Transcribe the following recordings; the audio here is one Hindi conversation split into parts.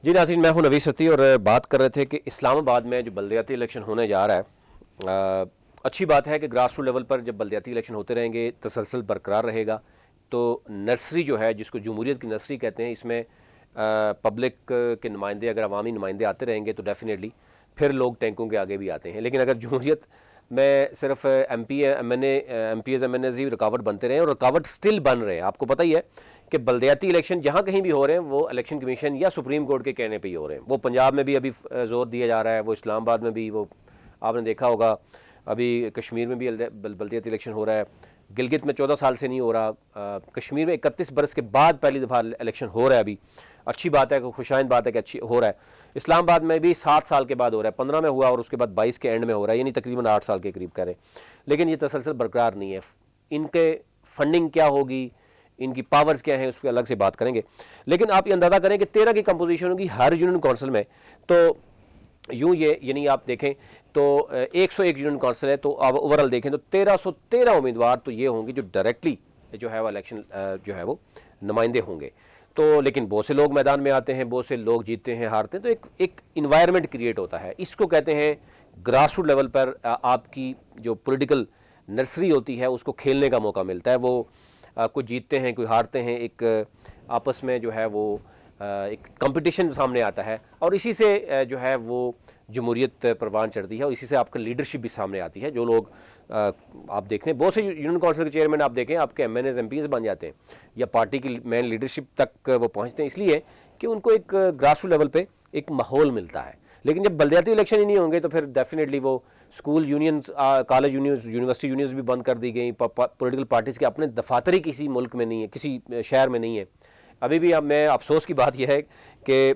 जी नाज़रीन, मैं हूं नवीद सती और बात कर रहे थे कि इस्लामाबाद में जो बलदियाती इलेक्शन होने जा रहा है, अच्छी बात है कि ग्रास रूट लेवल पर जब बलदियाती इलेक्शन होते रहेंगे, तसलसल बरकरार रहेगा। तो नर्सरी जो है, जिसको जमहूरियत की नर्सरी कहते हैं, इसमें पब्लिक के नुमाइंदे, अगर अवामी नुमाइंदे आते रहेंगे तो डेफिनेटली फिर लोग टैंकों के आगे भी आते हैं। लेकिन अगर जमहूरियत में सिर्फ M P M N M P As M N As ही रुकावट बनते रहे और रुकावट स्टिल बन रहे हैं। आपको पता ही है कि बलदियाती इलेक्शन जहाँ कहीं भी हो रहे हैं वो इलेक्शन कमीशन या सुप्रीम कोर्ट के कहने पे ही हो रहे हैं। वो पंजाब में भी अभी ज़ोर दिया जा रहा है, वो इस्लामाबाद में भी, वो आपने देखा होगा अभी कश्मीर में भी बलदियाती इलेक्शन हो रहा है। गिलगित में 14 साल से नहीं हो रहा, कश्मीर में 31 बरस के बाद पहली दफ़ा इलेक्शन हो रहा है। अभी अच्छी बात है, खुशाइंद बात है कि अच्छी हो रहा है। इस्लामाबाद में भी 7 साल के बाद हो रहा है, 15 में हुआ और उसके बाद 22 के एंड में हो रहा है, यानी तकरीबन 8 साल के करीब करें। लेकिन ये तसलसल बरकरार नहीं है। इनके फंडिंग क्या होगी, इनकी पावर्स क्या हैं, उस पर अलग से बात करेंगे। लेकिन आप ये अंदाज़ा करें कि 13 की कंपोजिशन होगी हर यूनियन काउंसिल में। तो यूँ ये यानी आप देखें तो 101 यूनियन काउंसिल है, तो अब ओवरऑल देखें तो 1313 उम्मीदवार तो ये होंगे जो डायरेक्टली जो है वो इलेक्शन जो है वो नुमाइंदे होंगे। तो लेकिन बहुत से लोग मैदान में आते हैं, बहुत से लोग जीतते हैं, हारते हैं, तो एक इन्वायरमेंट क्रिएट होता है। इसको कहते हैं ग्रास रूट लेवल पर आपकी जो पॉलिटिकल नर्सरी होती है उसको खेलने का मौका मिलता है। वो कुछ जीतते हैं, कोई हारते हैं, एक आपस में जो है वो एक कंपटीशन सामने आता है और इसी से जो है वो जमहूरियत परवान चढ़ती है और इसी से आपका लीडरशिप भी सामने आती है। जो लोग आप देखें, बहुत से यूनियन काउंसिल के चेयरमैन आप देखें आपके M N As M P बन जाते हैं या पार्टी की मेन लीडरशिप तक वो पहुँचते हैं, इसलिए कि उनको एक ग्रास रूट लेवल पर एक माहौल मिलता है। लेकिन जब बलदियाती इलेक्शन ही नहीं होंगे तो फिर डेफिनेटली वो school union, college university unions भी बंद कर दी गई। पॉलिटिकल पार्टीज़ के अपने दफातर ही किसी मुल्क में नहीं है, किसी शहर में नहीं है। अभी भी अब मैं अफसोस की बात यह है कि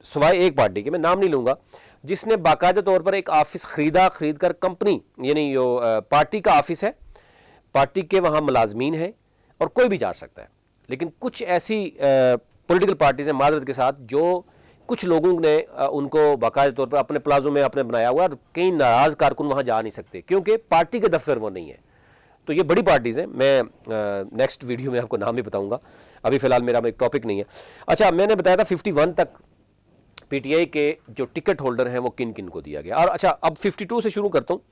सिवाय एक पार्टी के, मैं नाम नहीं लूँगा, जिसने बाकायदा तौर पर एक ऑफिस खरीद कर कंपनी, यानी जो पार्टी का ऑफिस है, पार्टी के वहाँ मुलाजमीन हैं और कोई भी जा सकता है। लेकिन कुछ ऐसी पॉलिटिकल पार्टीज़ हैं माजरत के साथ जो कुछ लोगों ने उनको बाकायदा तौर पर अपने प्लाजो में आपने बनाया हुआ और कई नाराज़ कारकुन वहाँ जा नहीं सकते क्योंकि पार्टी के दफ्तर वो नहीं है। तो ये बड़ी पार्टीज़ हैं, मैं नेक्स्ट वीडियो में आपको नाम भी बताऊंगा, अभी फ़िलहाल मेरा एक टॉपिक नहीं है। अच्छा, मैंने बताया था 51 तक पीटीआई के जो टिकट होल्डर हैं वो किन किन को दिया गया। और अच्छा, अब 52 से शुरू करता हूँ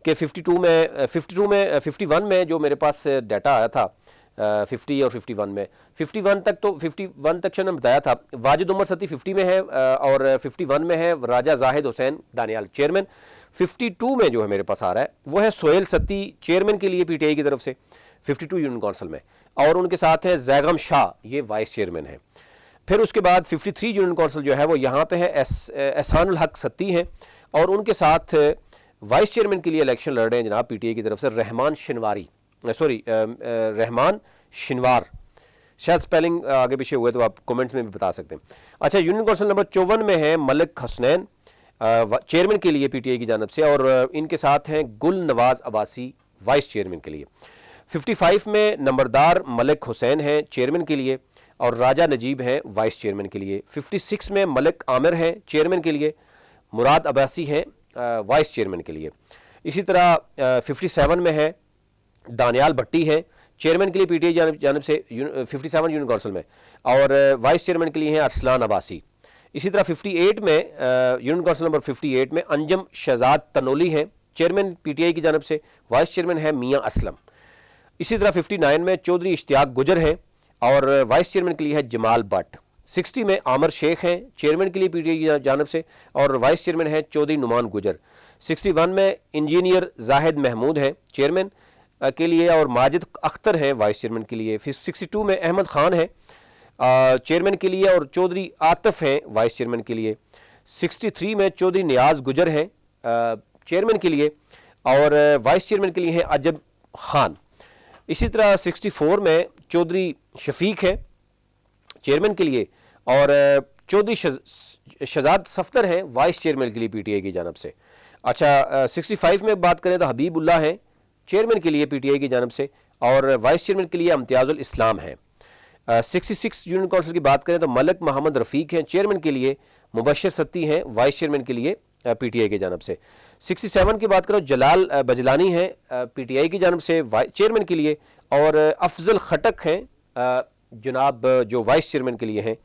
कि 51 में जो मेरे पास डाटा आया था 50 और 51 में, 51 तक, तो 51 तक मैंने बताया था वाजिद उमर सती 50 में है और 51 में है राजा जाहिद हुसैन दानियाल चेयरमैन। 52 में जो है मेरे पास आ रहा है वो है सोहेल सती चेयरमैन के लिए पीटीआई की तरफ से 52 यूनियन काउंसिल में, और उनके साथ है जैगम शाह, ये वाइस चेयरमैन है। फिर उसके बाद 53 यूनियन काउंसिल जो है वो यहाँ पे है एहसानुल हक सत्ती हैं और उनके साथ वाइस चेयरमैन के लिए इलेक्शन लड़ रहे हैं जनाब पीटीआई की तरफ से रहमान शिनवार, शायद स्पेलिंग आगे पीछे हुए तो आप कमेंट्स में भी बता सकते हैं। अच्छा, यूनियन काउंसिल नंबर 54 में है मलिक हसनैन चेयरमैन के लिए पीटीआई की जानब से, और इनके साथ हैं गुल नवाज अब्बासी वाइस चेयरमैन के लिए। 55 में नंबरदार मलिक हुसैन हैं चेयरमैन के लिए और राजा नजीब हैं वाइस चेयरमैन के लिए। 56 में मलिक आमिर हैं चेयरमैन के लिए, मुराद अब्बासी हैं वाइस चेयरमैन के लिए। इसी तरह 57 में है दानियाल भट्टी हैं चेयरमैन के लिए पीटीआई जानब से 57 यूनियन काउंसिल में, और वाइस चेयरमैन के लिए हैं अरसलान अब्बासी। इसी तरह 58 में यूनियन काउंसिल नंबर 58 में अंजम शहजाद तनोली हैं चेयरमैन पीटीआई की जानब से, वाइस चेयरमैन है मियाँ असलम। इसी तरह 59 में चौधरी इश्तियाक गुजर हैं और वाइस चेयरमैन के लिए है जमाल भट्ट। 60 में आमर शेख हैं चेयरमैन के लिए पीटीआई की जानब से और वाइस चेयरमैन है चौधरी नुमान गुजर। 61 में इंजीनियर जाहिद महमूद हैं चेयरमैन के लिए और माजिद अख्तर हैं वाइस चेयरमैन के लिए। 62 में अहमद खान है चेयरमैन के लिए और चौधरी आतिफ हैं वाइस चेयरमैन के लिए। 63 में चौधरी नियाज गुजर हैं चेयरमैन के लिए और वाइस चेयरमैन के लिए हैं अजब खान। इसी तरह 64 में चौधरी शफीक है चेयरमैन के लिए और चौधरी शहजाद सफ्तर हैं वाइस चेयरमैन के लिए पीटीआई की जानब से। अच्छा, 65 में बात करें तो हबीबुल्ला हैं चेयरमैन के लिए पीटीआई की जानब से और वाइस चेयरमैन के लिए इम्तियाजुल इस्लाम है। 66 यूनियन काउंसिल की बात करें तो मलिक मोहम्मद रफ़ीक हैं चेयरमैन के लिए, मुबशर सत्ती हैं वाइस चेयरमैन के लिए पीटीआई की जानब से। 67 की बात करो जलाल बजलानी हैं पीटीआई की जानब से चेयरमैन के लिए और अफजल खटक हैं जनाब जो वाइस चेयरमैन के लिए हैं।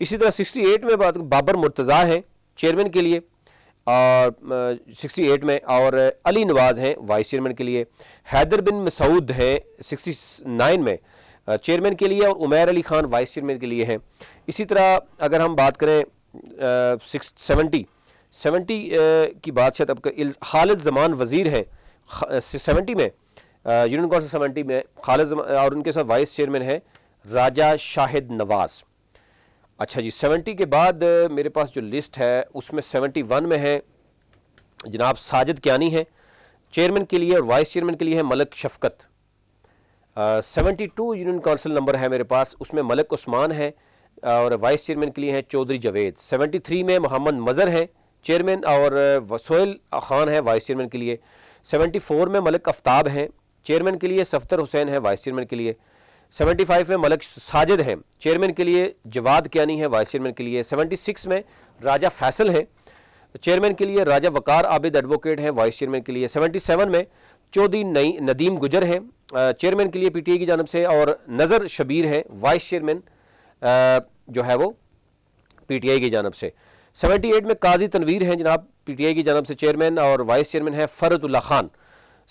इसी तरह 68 में बात बाबर मुर्तज़ा हैं चेयरमैन के लिए और 68 में, और अली नवाज़ हैं वाइस चेयरमैन के लिए। हैदर बिन मसूद हैं 69 में चेयरमैन के लिए, और उमैर अली ख़ान वाइस चेयरमैन के लिए हैं। इसी तरह अगर हम बात करें 70 की बात शायद अब खालिद ज़मान वज़ीर हैं 70 में यूनियन कौंसिल 70 में खालिद और उनके साथ वाइस चेयरमैन हैं राजा शाहिद नवाज़। अच्छा जी, 70 के बाद मेरे पास जो लिस्ट है उसमें 71 में है जनाब साजिद कियानी है चेयरमैन के लिए, और वाइस चेयरमैन के लिए है मलक शफ़कत। 72 यूनियन कौंसिल नंबर है मेरे पास, उसमें मलक उस्मान है और वाइस चेयरमैन के लिए हैं चौधरी जावेद। 73 में मोहम्मद मज़र हैं चेयरमैन, और सोहेल ख़ान है वाइस चेयरमैन के लिए। 74 में मलक आफ्ताब हैं चेयरमैन के लिए, सफ़दर हुसैन है वाइस चेयरमैन के लिए। 75 में मलक साजिद हैं चेयरमैन के लिए, जवाद कियानी है वाइस चेयरमैन के लिए। 76 में राजा फैसल हैं चेयरमैन के लिए, राजा वकार आबिद एडवोकेट हैं वाइस चेयरमैन के लिए। 77 में चौधरी नदीम गुजर हैं चेयरमैन के लिए पीटीआई की जानब से, और नज़र शबीर हैं वाइस चेयरमैन जो है वो पीटीआई की जानब से। 78 में काजी तनवीर हैं जनाब पीटीआई की जानब से चेयरमैन, और वाइस चेयरमैन है फ़रतुल्लाह खान।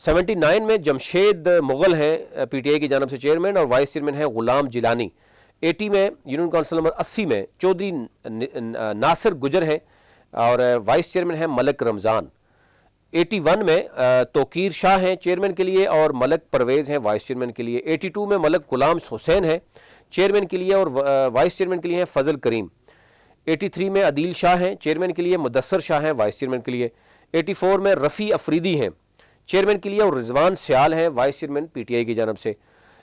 79 में जमशेद मुग़ल हैं पीटीआई की जानब से चेयरमैन, और वाइस चेयरमैन है ग़ुलाम जिलानी। 80 में यूनियन कौंसिल नंबर 80 में चौधरी नासिर गुजर हैं, और वाइस चेयरमैन है मलक रमज़ान। 81 में तोकीर शाह हैं चेयरमैन के लिए, और मलक परवेज़ हैं वाइस चेयरमैन के लिए। 82 में मलक ग़ुलाम हुसैन हैं चेयरमैन के लिए, और वाइस चेयरमैन के लिए हैं फ़ज़ल करीम। 83 में अदील शाह हैं चेयरमैन के लिए, मुदस्सर शाह हैं वाइस चेयरमैन के लिए। 84 में रफ़ी अफरीदी हैं चेयरमैन के लिए, और रिजवान सियाल हैं वाइस चेयरमैन पीटीआई की जानब से।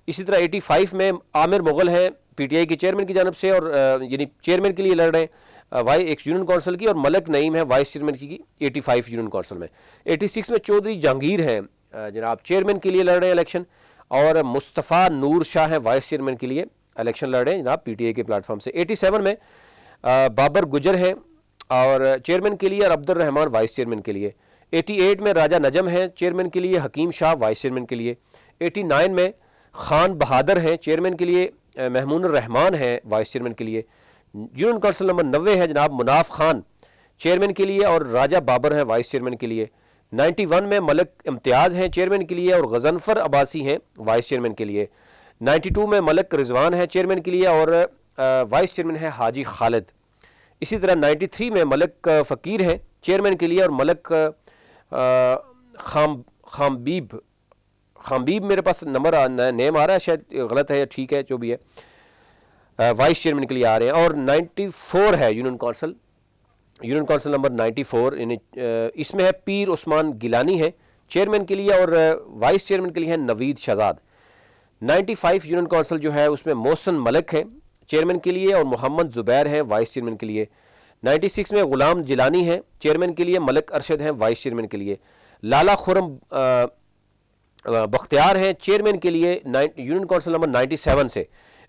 इसी तरह 85 में आमिर मुग़ल हैं पीटीआई के चेयरमैन की जानब से, और यानी चेयरमैन के लिए लड़ रहे हैं एक यूनियन कौंसिल की, और मलक नईम है वाइस चेयरमैन की 85 यूनियन कौंसिल में। 86 में चौधरी जहांगीर हैं जनाब चेयरमैन के लिए लड़ रहे हैं इलेक्शन, और मुस्तफ़ा नूर शाह है वाइस चेयरमैन के लिए इलेक्शन लड़ रहे हैं जनाब पीटीआई के प्लेटफॉर्म से। 87 में बाबर गुजर हैं और चेयरमैन के लिए, और अब्दुल रहमान वाइस चेयरमैन के लिए। 88 में राजा नजम हैं चेयरमैन के लिए, हकीम शाह वाइस चेयरमैन के लिए। 89 में खान बहादुर हैं चेयरमैन के लिए, महमून रहमान हैं वाइस चेयरमैन के लिए। यूनियन कौंसिल नंबर 90 है जनाब मुनाफ खान चेयरमैन के लिए, और राजा बाबर हैं वाइस चेयरमैन के लिए। 91 में मलक इम्तियाज़ हैं चेयरमैन के लिए, और गजनफर अब्बासी हैं वाइस चेयरमैन के लिए। 92 में मलक रिजवान है चेयरमैन के लिए, और वाइस चेयरमैन है हाजी खालिद। इसी तरह 93 में मलक फ़कीर हैं चेयरमैन के लिए, और मलक खामबीब मेरे पास नंबर नेम आ रहा है, शायद गलत है या ठीक है जो भी है, वाइस चेयरमैन के लिए आ रहे हैं। और 94 है यूनियन कौंसिल नंबर 94, यानी इसमें है पीर उस्मान गिलानी है चेयरमैन के लिए, और वाइस चेयरमैन के लिए है नवीद शहजाद। 95 यूनियन कौंसिल जो है उसमें मोहसन मलक है चेयरमैन के लिए, और मोहम्मद ज़ुबैर हैं वाइस चेयरमैन के लिए। 96 में ग़ुलाम जिलानी है चेयरमैन के लिए, मलक अरशद हैं वाइस चेयरमैन के लिए। लाला खुरम बख्तियार हैं चेयरमैन के लिए यूनियन कौंसिल नंबर 97 से,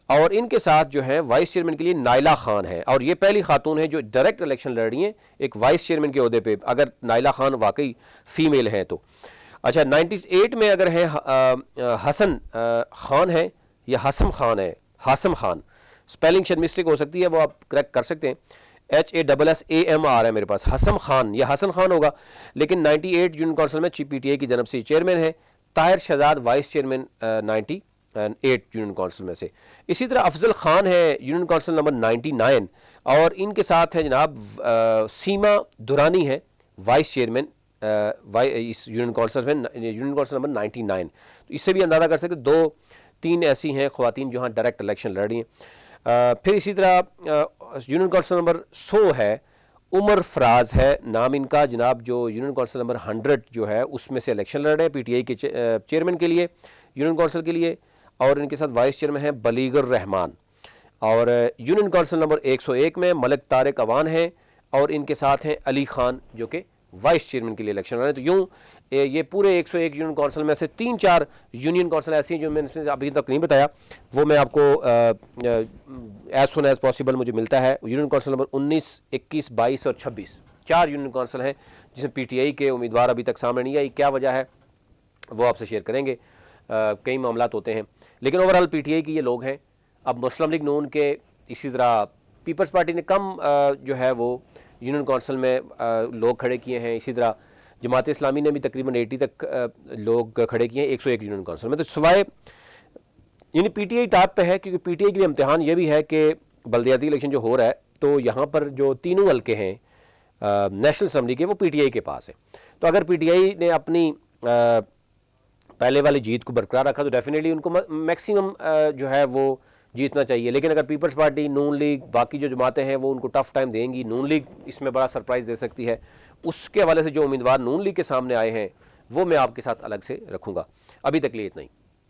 और इनके साथ जो है वाइस चेयरमैन के लिए नाइला खान है, और ये पहली खातून है जो डायरेक्ट इलेक्शन लड़ रही हैं एक वाइस चेयरमैन के ओहदे पे, अगर नाइला खान वाकई फ़ीमेल हैं तो। अच्छा, 98 में अगर है हसन खान है या हसम खान है, हासम खान, स्पेलिंग शायद मिस्टेक हो सकती है, वो आप करेक्ट कर सकते हैं। HASSAM आ रहा है मेरे पास, हसम खान या हसन खान होगा, लेकिन 98 यूनियन कौंसिल में पीटीआई की जानब से चेयरमैन है। Tahir Shahzad vice chairman 98 union council में से। इसी तरह अफजल खान है यूनियन कौंसिल नंबर 99, और इनके साथ है जनाब सीमा दुरानी है वाइस चेयरमैन इस यूनियन कौंसिल नंबर 99। तो इससे भी अंदाज़ा कर सकते 2-3 ऐसी हैं ख़वातीन जो हाँ डायरेक्ट इलेक्शन लड़ रही हैं। फिर इसी तरह यूनियन कौंसिल नंबर 100 है, उमर फराज है नाम इनका जनाब, जो यूनियन कौंसिल नंबर 100 जो है उसमें से इलेक्शन लड़ रहे हैं पीटीआई के चेयरमैन के लिए यूनियन कौंसिल के लिए, और इनके साथ वाइस चेयरमैन है बलीगर रहमान। और यूनियन कौंसिल नंबर 101 में मलक तारिक अवान हैं, और इनके साथ हैं अली खान जो कि वाइस चेयरमैन के लिए इलेक्शन लड़ रहे हैं। तो यूँ ये पूरे 101 यूनियन कौंसिल में से 3-4 यूनियन कौंसिल ऐसी हैं जो मैंने अभी तक नहीं बताया, वो मैं आपको एज सुन एज पॉसिबल मुझे मिलता है। यूनियन कौंसिल नंबर 19, 21, 22 और 26 4 यूनियन कौंसिल हैं जिसमें पीटीआई के उम्मीदवार अभी तक सामने नहीं आई। क्या वजह है वो आपसे शेयर करेंगे, कई मामलात होते हैं, लेकिन ओवरऑल पीटीआई के ये लोग हैं। अब मुस्लिम लीग नून के इसी तरह पीपल्स पार्टी ने कम जो है वो यूनियन कौंसिल में लोग खड़े किए हैं। इसी तरह जमात इस्लामी ने भी तकरीबन 80 तक लोग खड़े किए हैं 101 यूनियन कौंसिल में। तो सिवाय यानी पीटीआई टॉप पे है, क्योंकि पीटीआई के लिए इम्तिहान ये भी है कि बल्दियाती इलेक्शन जो हो रहा है तो यहाँ पर जो तीनों हल्के हैं नेशनल असम्बली के, वो पीटीआई के पास है। तो अगर पीटीआई ने अपनी पहले वाली जीत को बरकरार रखा तो डेफिनेटली उनको मैक्सिमम जो है वो जीतना चाहिए। लेकिन अगर पीपल्स पार्टी, नून लीग, बाकी जो जमातें हैं वो उनको टफ टाइम देंगी, नून लीग इसमें बड़ा सरप्राइज़ दे सकती है। उसके हवाले से जो उम्मीदवार नून लीग के सामने आए हैं वो मैं आपके साथ अलग से रखूँगा। अभी तक लिए इतना ही।